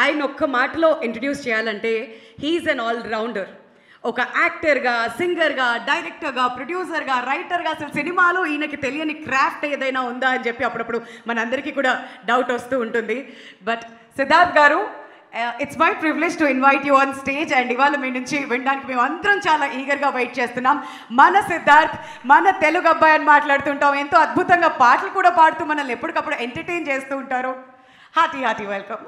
ఆయన ఒక్క మాటలో ఇంట్రడ్యూస్ చేయాలంటే హీఈస్ అన్ ఆల్ రౌండర్. ఒక యాక్టర్గా, సింగర్గా, డైరెక్టర్గా, ప్రొడ్యూసర్గా, రైటర్గా, అసలు సినిమాలో ఈయనకి తెలియని క్రాఫ్ట్ ఏదైనా ఉందా అని చెప్పి అప్పుడప్పుడు మనందరికీ కూడా డౌట్ వస్తూ ఉంటుంది. బట్ సిద్ధార్థ్ గారు, it's my privilege to invite you on stage. And ఇవాళ మీ నుంచి వినడానికి మేము అందరం చాలా ఈగర్గా వెయిట్ చేస్తున్నాం. మన సిద్ధార్థ్ మన తెలుగు అబ్బాయి అని మాట్లాడుతుంటాం, ఎంతో అద్భుతంగా పాటలు కూడా పాడుతూ మనల్ని ఎప్పటికప్పుడు ఎంటర్టైన్ చేస్తూ ఉంటారు. Hearty welcome.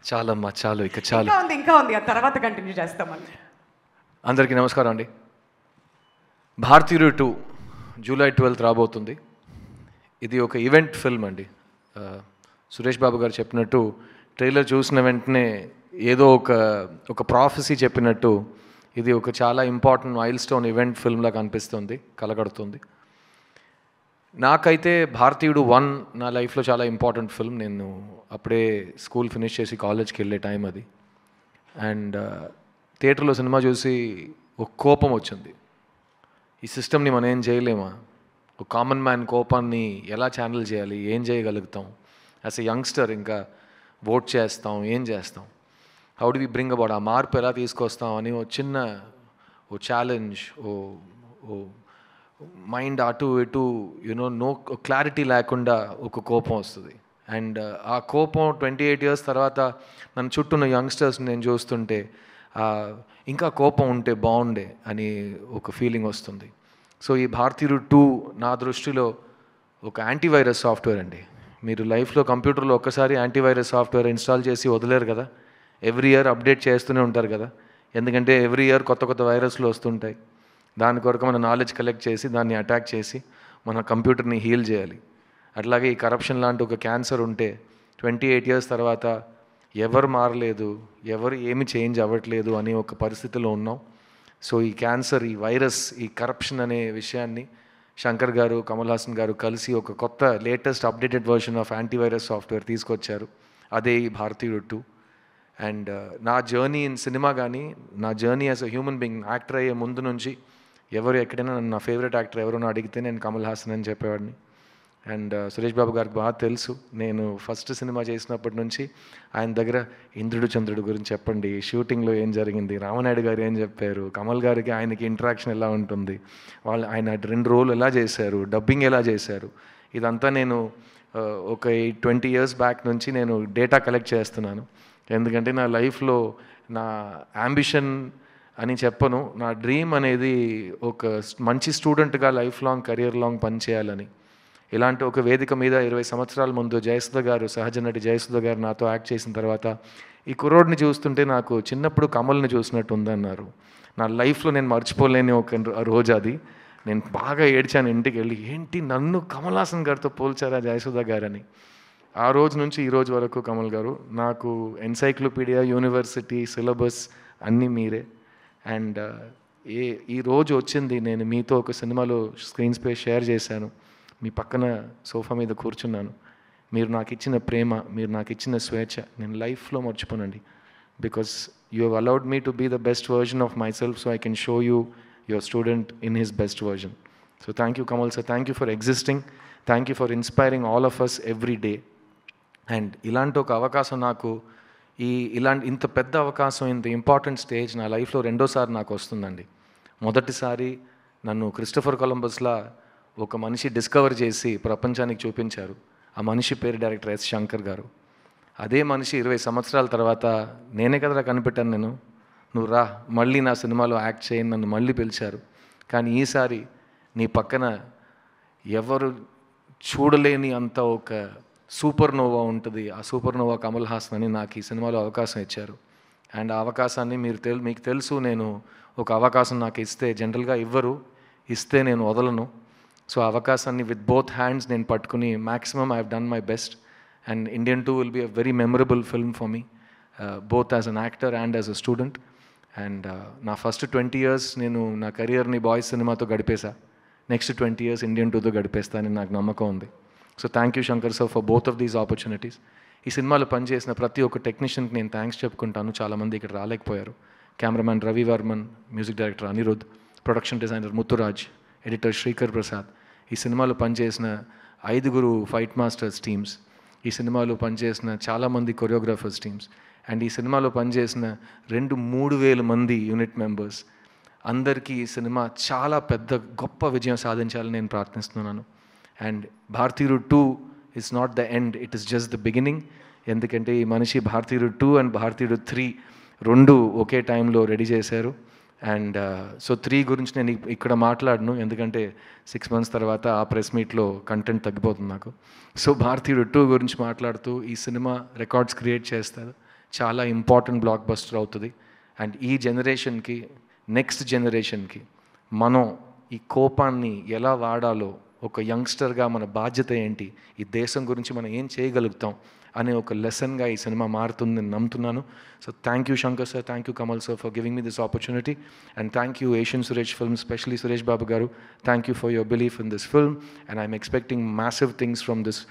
చాలమ్మా, చాలు, ఇక చాలు. ఇంకా ఉంది, ఆ తర్వాత కంటిన్యూ చేస్తామండి. అందరికీ నమస్కారం అండి. భారతీయుడు 2 జూలై 12 రాబోతుంది. ఇది ఒక ఈవెంట్ ఫిల్మ్ అండి. సురేష్ బాబు గారు చెప్పినట్టు ట్రైలర్ చూసిన వెంటనే ఏదో ఒక ప్రాఫెసీ చెప్పినట్టు ఇది ఒక చాలా ఇంపార్టెంట్ మైల్ స్టోన్ ఈవెంట్ ఫిల్మ్లా కనిపిస్తుంది, కలగడుతుంది. నాకైతే భారతీయుడు 1 నా లైఫ్లో చాలా ఇంపార్టెంట్ ఫిల్మ్. నేను అప్పుడే స్కూల్ ఫినిష్ చేసి కాలేజ్కి వెళ్ళే టైం అది. అండ్ థియేటర్లో సినిమా చూసి ఒక కోపం వచ్చింది. ఈ సిస్టమ్ని మనం ఏం చేయలేమా? ఒక కామన్ మ్యాన్ కోపాన్ని ఎలా ఛానల్ చేయాలి, ఏం చేయగలుగుతాం? యాజ్ ఎ యంగ్స్టర్ ఇంకా ఓట్ చేస్తాం, ఏం చేస్తాం? How do we bring about, ఆ మార్పు ఎలా తీసుకొస్తాం అని ఓ ఛాలెంజ్, ఓ మైండ్ అటు ఇటు నో క్లారిటీ లేకుండా ఒక కోపం వస్తుంది. అండ్ ఆ కోపం 28 years తర్వాత నన్ను చుట్టూన్న యంగ్స్టర్స్ నేను చూస్తుంటే ఇంకా కోపం ఉంటే బాగుండే అని ఒక ఫీలింగ్ వస్తుంది. సో ఈ భారతీయుడు 2 నా దృష్టిలో ఒక యాంటీవైరస్ సాఫ్ట్వేర్ అండి. మీరు లైఫ్లో కంప్యూటర్లో ఒక్కసారి యాంటీవైరస్ సాఫ్ట్వేర్ ఇన్స్టాల్ చేసి వదిలేరు కదా, ఎవ్రీ ఇయర్ అప్డేట్ చేస్తూనే ఉంటారు కదా. ఎందుకంటే ఎవ్రీ ఇయర్ కొత్త వైరస్లు వస్తుంటాయి. దాని కొరకు మన నాలెడ్జ్ కలెక్ట్ చేసి దాన్ని అటాక్ చేసి మన కంప్యూటర్ని హీల్ చేయాలి. అట్లాగే ఈ కరప్షన్ లాంటి ఒక క్యాన్సర్ ఉంటే 28 years తర్వాత ఎవరు మారలేదు, ఎవరు ఏమి చేంజ్ అవ్వట్లేదు అనే ఒక పరిస్థితిలో ఉన్నాం. సో ఈ క్యాన్సర్, ఈ వైరస్, ఈ కరప్షన్ అనే విషయాన్ని శంకర్ గారు, కమల్ హాసన్ గారు కలిసి ఒక కొత్త latest updated version of antivirus software తీసుకొచ్చారు. అదే ఈ భారతీయుడు 2. అండ్ నా జర్నీ ఇన్ సినిమా కానీ, నా journey as a human being, actor అయ్యే ముందు నుంచి ఎవరు ఎక్కడైనా నా ఫేవరెట్ యాక్టర్ ఎవరైనా అడిగితే నేను కమల్ హాసన్ అని చెప్పేవాడిని. అండ్ సురేష్ బాబు గారికి బాగా తెలుసు, నేను ఫస్ట్ సినిమా చేసినప్పటి నుంచి ఆయన దగ్గర ఇంద్రుడు చంద్రుడు గురించి చెప్పండి, షూటింగ్లో ఏం జరిగింది, రామనాయుడు గారు ఏం చెప్పారు, కమల్ గారికి ఆయనకి ఇంటరాక్షన్ ఎలా ఉంటుంది, ఆయన 2 roles ఎలా చేశారు, డబ్బింగ్ ఎలా చేశారు, ఇదంతా నేను ఒక 20 years బ్యాక్ నుంచి నేను డేటా కలెక్ట్ చేస్తున్నాను. ఎందుకంటే నా లైఫ్లో నా యాంబిషన్ అని చెప్పను, నా డ్రీమ్ అనేది ఒక మంచి స్టూడెంట్గా లైఫ్ లాంగ్, కెరియర్ లాంగ్ పనిచేయాలని. ఇలాంటి ఒక వేదిక మీద 20 సంవత్సరాల ముందు జయసుధ గారు, సహజ నటి జయసుధ గారు నాతో యాక్ట్ చేసిన తర్వాత ఈ కుర్రోడ్ని చూస్తుంటే నాకు చిన్నప్పుడు కమల్ని చూసినట్టు ఉందన్నారు. నా లైఫ్లో నేను మర్చిపోలేని ఒక రోజు అది. నేను బాగా ఏడ్చాను ఇంటికి వెళ్ళి, ఏంటి నన్ను కమల్ హాసన్ గారితో పోల్చారా జయసుధ గారని. ఆ రోజు నుంచి ఈ రోజు వరకు కమల్ గారు నాకు ఎన్సైక్లోపీడియా, యూనివర్సిటీ, సిలబస్ అన్నీ మీరే. అండ్ ఈ రోజు వచ్చింది, నేను మీతో ఒక సినిమాలో స్క్రీన్ స్పేస్ షేర్ చేశాను, మీ పక్కన సోఫా మీద కూర్చున్నాను. మీరు నాకు ఇచ్చిన ప్రేమ, మీరు నాకు ఇచ్చిన స్వేచ్ఛ నేను లైఫ్లో మర్చిపోనండి. Because you have allowed me to be the best version of myself, so I can show you your student in his best version. So thank you Kamal sir, thank you for existing, thank you for inspiring all of us every day. And ఇలాంటి ఒక అవకాశం నాకు, ఇంత పెద్ద అవకాశం, ఇంత important stage నా లైఫ్లో 2వ నాకు వస్తుందండి. మొదటిసారి నన్ను క్రిస్టోఫర్ కొలంబస్లా ఒక మనిషి డిస్కవర్ చేసి ప్రపంచానికి చూపించారు. ఆ మనిషి పేరు డైరెక్టర్ ఎస్ శంకర్ గారు. అదే మనిషి 20 సంవత్సరాల తర్వాత నేనే కదరా కనిపెట్టాను, నువ్వు రా మళ్ళీ నా సినిమాలో యాక్ట్ చేయని నన్ను మళ్ళీ పిలిచారు. కానీ ఈసారి నీ పక్కన ఎవరు చూడలేని అంత ఒక సూపర్ నోవా ఉంటుంది, ఆ సూపర్ నోవా కమల్ హాసన్ అని నాకు ఈ సినిమాలో అవకాశం ఇచ్చారు. అండ్ ఆ అవకాశాన్ని మీకు తెలుసు, నేను ఒక అవకాశం నాకు ఇస్తే జనరల్గా ఇవ్వరు, ఇస్తే నేను వదలను. సో ఆ అవకాశాన్ని విత్ బోత్ హ్యాండ్స్ నేను పట్టుకుని maximum I have done my best. And Indian 2 will be a very memorable film for me, both as an actor and as a student. And నా ఫస్ట్ 20 years నేను నా కెరియర్ని boys సినిమాతో గడిపేశా. Next 20 years Indian 2తో గడిపేస్తానని నాకు నమ్మకం ఉంది. So thank you Shankar sir for both of these opportunities. ఈ సినిమాలో పనిచేసిన ప్రతి ఒక్క టెక్నీషియన్కి నేను థ్యాంక్స్ చెప్పుకుంటాను. చాలామంది ఇక్కడ రాలేకపోయారు. Cameraman Ravi Varman, music director Anirudh, production designer Muthuraj, editor Sreekar Prasad, ఈ సినిమాలో పనిచేసిన 5 ఫైట్ మాస్టర్స్ టీమ్స్, ఈ సినిమాలో పనిచేసిన చాలామంది కొరియోగ్రాఫర్స్ టీమ్స్ అండ్ ఈ సినిమాలో పనిచేసిన 2-3 వేల మంది యూనిట్ మెంబర్స్ అందరికీ ఈ సినిమా చాలా పెద్ద గొప్ప విజయం సాధించాలని నేను ప్రార్థిస్తున్నాను. అండ్ భారతీయుడు 2 is not the end, it is just the beginning. ఎందుకంటే ఈ మనిషి భారతీయుడు 2 అండ్ భారతీయుడు 3 రెండు ఒకే టైంలో రెడీ చేశారు. అండ్ సో 3 గురించి నేను ఇక్కడ మాట్లాడను, ఎందుకంటే 6 months తర్వాత ఆ ప్రెస్ మీట్లో కంటెంట్ తగ్గిపోతుంది నాకు. సో భారతీయుడు 2 గురించి మాట్లాడుతూ ఈ సినిమా రికార్డ్స్ క్రియేట్ చేస్తారు, చాలా ఇంపార్టెంట్ బ్లాక్ బస్టర్ అవుతుంది. అండ్ ఈ జనరేషన్కి, నెక్స్ట్ జనరేషన్కి మనం ఈ కోపాన్ని ఎలా వాడాలో, ఒక యంగ్స్టర్గా మన బాధ్యత ఏంటి, ఈ దేశం గురించి మనం ఏం చేయగలుగుతాం అనే ఒక లెసన్గా ఈ సినిమా మారుతుంది నేను నమ్ముతున్నాను. So thank you Shankar sir, thank you Kamal sir for giving me this opportunity. And thank you Asian Suresh film, specially Suresh Babu garu, thank you for your belief in this film. And I'm expecting massive things from this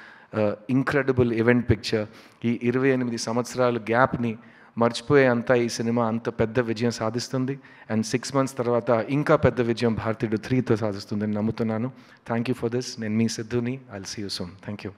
incredible event picture. ఈ 28 సంవత్సరాల గ్యాప్ని మర్చిపోయే అంతా ఈ cinema అంత పెద్ద విజయం సాధిస్తుంది. And 6 months తర్వాత ఇంకా పెద్ద విజయం భారతీయుడు 3తో సాధిస్తుందని నమ్ముతున్నాను. Thank you for this. నేను మీ సిద్ధుని. I'll see you soon. Thank you.